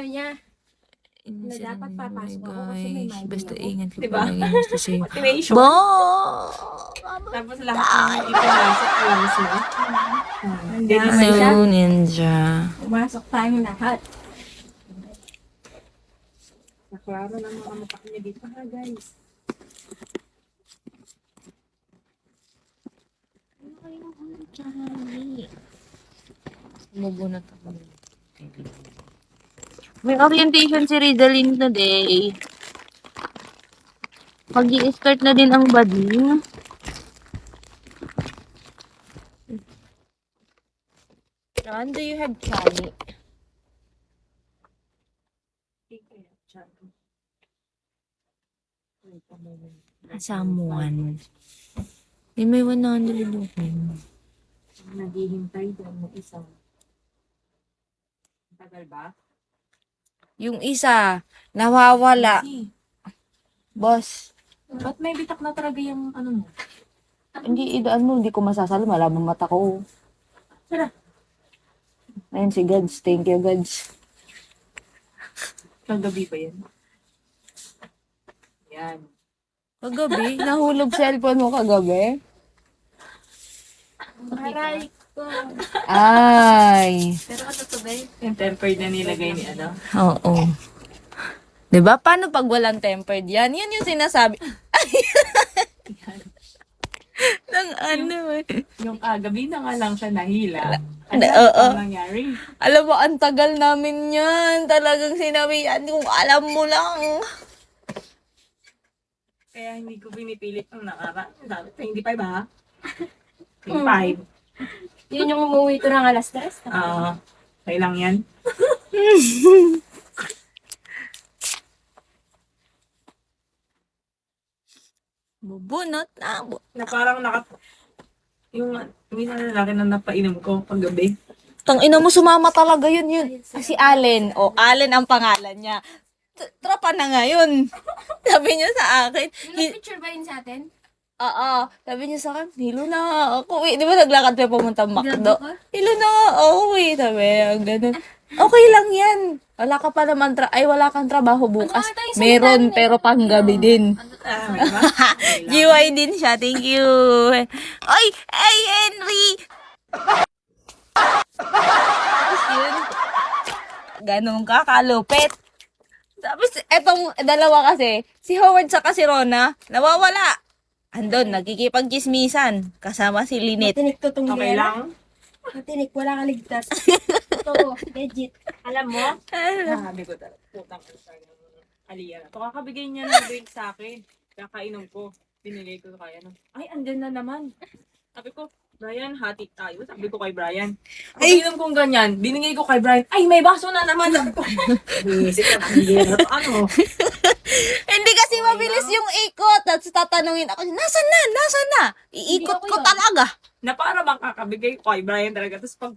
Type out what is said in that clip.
niya. Na dapat papasok ako kasi may guys. migraine Basta ako. ingat ka Diba? palagi. Basta safe. Motivation. Bo! Tapos lahat ng ipinasok lungs mo. Hello, ninja. Pumasok tayong lahat. Naklaro ng mga mukha niya dito ha guys. Mabunot ako. May orientation si Ridalyn today. Pag-i-start na din ang bading. Ron, do you have chani? Someone. May 100 looking. Naghihintay doon ng isang. Tagal ba? Yung isa, nawawala. Boss. Ba't may bitak na talaga yung ano mo? Hindi, idaan mo. Hindi ko masasalo. Malamang mata ko. Tara. Ayun si Gads. Thank you, Gads. Kagabi ba yan? Yan. Kagabi? Nahulog cellphone mo kagabi? Aray ko. Ay. Pero ano to ba? Yung tempered na nilagay ni ano. Oo. Diba? Paano pag walang tempered yan? Yan yung sinasabi. Nang ano eh. Yung kagabi na nga lang siya nahila. Ano Oo. ang nangyari? Alam mo, ang tagal namin yan. Talagang sinabi yan kung alam mo lang. Kaya hindi ko pinipilit ng nakaraan. Sabi, 25 ha? 25. Yun yung umuwi ito ng alas 3. Kailang yan. Bubunot na. Na parang yung minsan na laki na napainom ko paggabi. Tang ina mo, sumama talaga yun. Si Allen. O, Allen ang pangalan niya. Tropa na ngayon. Sabi niya sa akin. Nag-picture ba yun sa atin? Oo. Sabi niya sa akin, hilo na ako. Di ba naglakad tayo pumunta Macdo? Gabi ka? Hilo na ako eh. Sabi niya, ganun. Okay lang yan. Wala ka pa naman wala kang trabaho bukas. Ano ata yung salita Meron, niya? pero panggabi din. Diba? GY din siya. Thank you. Ay, hey, Henry! Tapos yun, ganun ka, kalupit. Tapos, etong dalawa kasi, si Howard saka si Rona, nawawala. Andun, nagkikipag-chismisan. Kasama si Lynette. Matinik to tong Okay lang? Matinik, wala kang ligtas. Ito, legit. Alam mo? Sabi ko talaga. Putang Aliyah. Ito kakabigay niya ng drink sa akin. Kakainom ko. Binigay ko kaya no. Ay, andyan na naman. Sabi ko, Brian, hati tayo. Sabi ko kay Brian. Ay, inom kong ganyan. Binigay ko kay Brian. Ay, may baso na naman. Sabi ko, bumisik na. Ano? Hindi kasi mabilis yung ikot. Tapos tatanungin ako, nasan na? Nasan na? Iikot Hindi ako ko yun. talaga. Na para bang kakabigay ko kay Brian talaga. Tapos pag